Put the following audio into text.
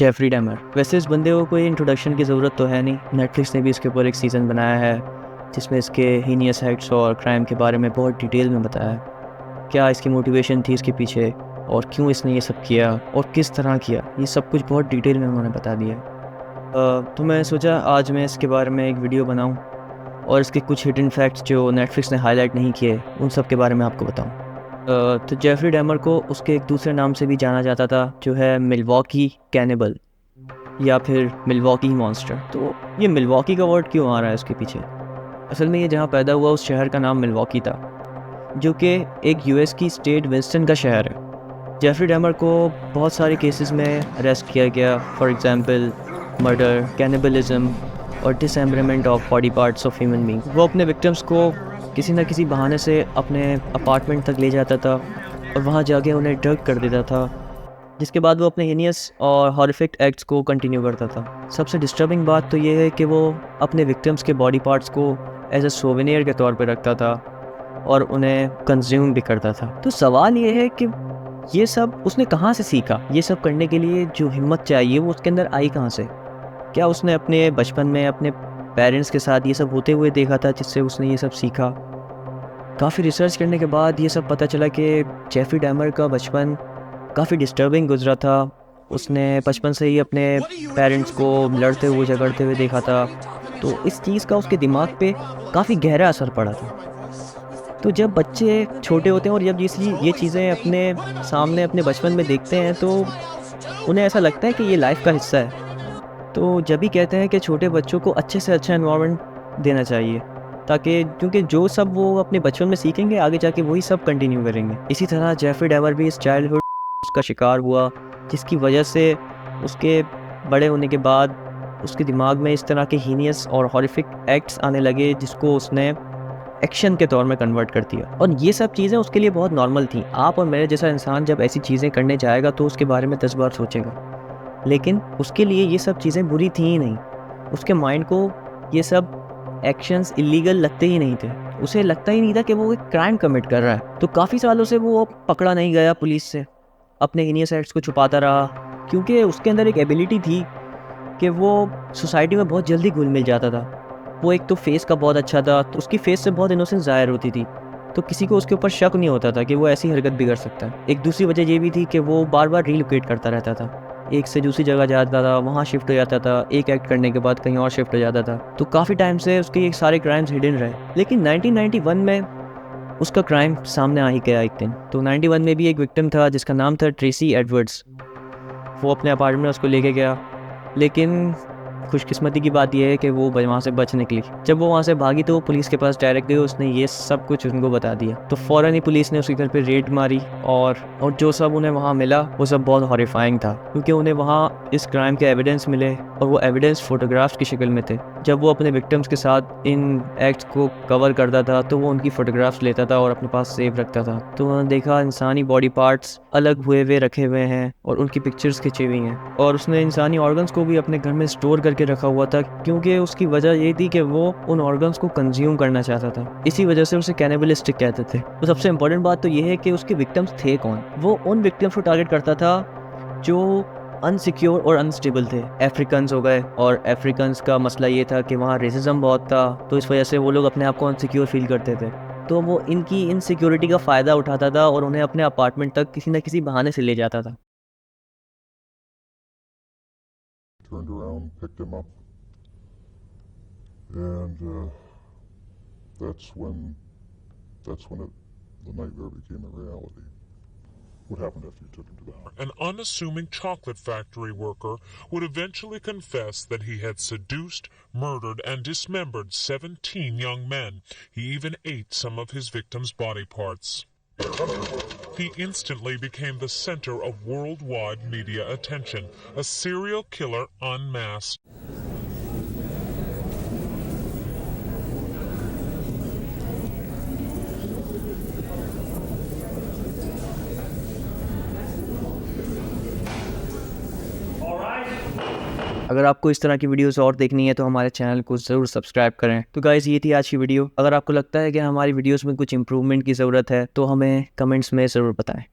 Jeffrey dammar. वैसे इस बंदे को कोई इंट्रोडक्शन की ज़रूरत तो है नहीं, नेटफ्लिक्स ने भी इसके ऊपर एक सीज़न बनाया है जिसमें इसके हीनियस एक्ट्स और क्राइम के बारे में बहुत डिटेल में बताया है। क्या इसकी मोटिवेशन थी इसके पीछे और क्यों इसने ये सब किया और किस तरह किया, ये सब कुछ बहुत डिटेल में उन्होंने बता दिया। तो मैं सोचा आज मैं इसके बारे में एक वीडियो बनाऊँ और इसके कुछ हिडन फैक्ट्स जो नेटफ्लिक्स ने हाईलाइट नहीं किए उन सब के बारे में आपको बताऊँ। तो जेफरी डैमर को उसके एक दूसरे नाम से भी जाना जाता था जो है मिलवॉकी कैनिबल या फिर मिलवॉकी मॉन्स्टर। तो ये मिलवॉकी का वर्ड क्यों आ रहा है इसके पीछे? असल में ये जहाँ पैदा हुआ उस शहर का नाम मिलवॉकी था जो कि एक यूएस की स्टेट विंस्टन का शहर है। जेफरी डैमर को बहुत सारे केसेस में अरेस्ट किया गया, फॉर एग्जांपल मर्डर, कैनिबलिज्म और dismemberment of body parts of human being. वो अपने विक्टिम्स को किसी न किसी बहाने से अपने अपार्टमेंट तक ले जाता था और वहाँ जाके उन्हें ड्रग कर देता था, जिसके बाद वो अपने हीनियस और हॉरिफिक एक्ट्स को कंटिन्यू करता था। सबसे डिस्टर्बिंग बात तो ये है कि वो अपने विक्टिम्स के बॉडी पार्ट्स को एज ए सोवेनियर के तौर पे रखता था और उन्हें कंज्यूम भी करता था। तो सवाल ये है कि ये सब उसने कहाँ से सीखा? ये सब करने के लिए जो हिम्मत चाहिए वो उसके अंदर आई कहाँ से? क्या उसने अपने बचपन में अपने पेरेंट्स के साथ ये सब होते हुए देखा था जिससे उसने ये सब सीखा? काफ़ी रिसर्च करने के बाद ये सब पता चला कि जेफरी डैमर का बचपन काफ़ी डिस्टर्बिंग गुजरा था। उसने बचपन से ही अपने पेरेंट्स को लड़ते हुए झगड़ते हुए देखा था, तो इस चीज़ का उसके दिमाग पे काफ़ी गहरा असर पड़ा था। तो जब बच्चे छोटे होते हैं और जब ये चीज़ें अपने सामने अपने बचपन में देखते हैं तो उन्हें ऐसा लगता है कि ये लाइफ का हिस्सा है। तो जब भी कहते हैं कि छोटे बच्चों को अच्छे से अच्छा एनवायरनमेंट देना चाहिए, ताकि क्योंकि जो सब वो अपने बचपन में सीखेंगे आगे जाके वही सब कंटिन्यू करेंगे। इसी तरह जेफरी डैमर भी इस चाइल्डहुड का शिकार हुआ, जिसकी वजह से उसके बड़े होने के बाद उसके दिमाग में इस तरह के हीनियस और हॉरिफिक एक्ट्स आने लगे जिसको उसने एक्शन के तौर में कन्वर्ट कर दिया। और ये सब चीज़ें उसके लिए बहुत नॉर्मल थी। आप और मेरे जैसा इंसान जब ऐसी चीज़ें करने जाएगा तो उसके बारे में 10 बार सोचेगा, लेकिन उसके लिए ये सब चीज़ें बुरी थी ही नहीं। उसके माइंड को ये सब एक्शंस इलीगल लगते ही नहीं थे। उसे लगता ही नहीं था कि वो एक क्राइम कमिट कर रहा है। तो काफ़ी सालों से वो पकड़ा नहीं गया पुलिस से, अपने हीनियस एक्ट्स को छुपाता रहा, क्योंकि उसके अंदर एक एबिलिटी थी कि वो सोसाइटी में बहुत जल्दी घुल मिल जाता था। वो एक तो फेस का बहुत अच्छा था, तो उसकी फेस से बहुत इनोसेंस ज़ाहिर होती थी, तो किसी को उसके ऊपर शक नहीं होता था कि वो ऐसी हरकत भी कर सकता है। एक दूसरी वजह ये भी थी कि वो बार बार रीलोकेट करता रहता था, एक से दूसरी जगह जाता था, वहाँ शिफ्ट हो जाता था, एक एक्ट करने के बाद कहीं और शिफ्ट हो जाता था। तो काफ़ी टाइम से उसके ये सारे क्राइम्स हिडन रहे, लेकिन 1991 में उसका क्राइम सामने आ ही गया एक दिन। तो 91 में भी एक विक्टिम था जिसका नाम था ट्रेसी एडवर्ड्स। वो अपने अपार्टमेंट में उसको लेके गया, लेकिन खुशकिस्मती की बात यह है कि वो वहाँ से बच निकली। जब वो वहाँ से भागी तो वो पुलिस के पास डायरेक्ट गई, उसने ये सब कुछ उनको बता दिया। तो फ़ौरन ही पुलिस ने उसके घर पे रेड मारी और जो सब उन्हें वहाँ मिला वो सब बहुत हॉरिफाइंग था, क्योंकि उन्हें वहाँ इस क्राइम के एविडेंस मिले और वो एविडेंस फ़ोटोग्राफ्स की शक्ल में थे। जब वो अपने विक्टिम्स के साथ इन एक्ट्स को कवर करता था तो वो उनकी फ़ोटोग्राफ्स लेता था और अपने पास सेव रखता था। तो उन्होंने देखा इंसानी बॉडी पार्ट्स अलग हुए हुए रखे हुए हैं और उनकी पिक्चर्स खिंची हुई हैं, और उसने इंसानी ऑर्गन्स को भी अपने घर में स्टोर करके रखा हुआ था, क्योंकि उसकी वजह ये थी कि वो उन ऑर्गन्स को कंज्यूम करना चाहता था। इसी वजह से उसे कैनिबलिस्टिक कहते थे। तो सबसे इंपॉर्टेंट बात तो ये है कि उसके विक्टिम्स थे कौन। वो उन विक्टिम्स को टारगेट करता था जो अनसिक्योर और अनस्टेबल थे। अफ्रीकन्स हो गए, और अफ्रीकन्स का मसला ये था कि वहाँ रेसिज्म बहुत था, तो इस वजह से वो लोग अपने आप को अनसिक्योर फील करते थे। तो वो इनकी इनसिक्योरिटी का फ़ायदा उठाता था और उन्हें अपने अपार्टमेंट तक किसी न किसी बहाने से ले जाता था। Turned around, picked him up, and that's when the nightmare became a reality. What happened after you took him to the house? An unassuming chocolate factory worker would eventually confess that he had seduced, murdered, and dismembered 17 young men. He even ate some of his victims' body parts. He instantly became the center of worldwide media attention, a serial killer unmasked. अगर आपको इस तरह की videos और देखनी है तो हमारे चैनल को ज़रूर सब्सक्राइब करें। तो गाइज़, ये थी आज की वीडियो। अगर आपको लगता है कि हमारी वीडियोस में कुछ इंप्रूवमेंट की ज़रूरत है तो हमें कमेंट्स में ज़रूर बताएं।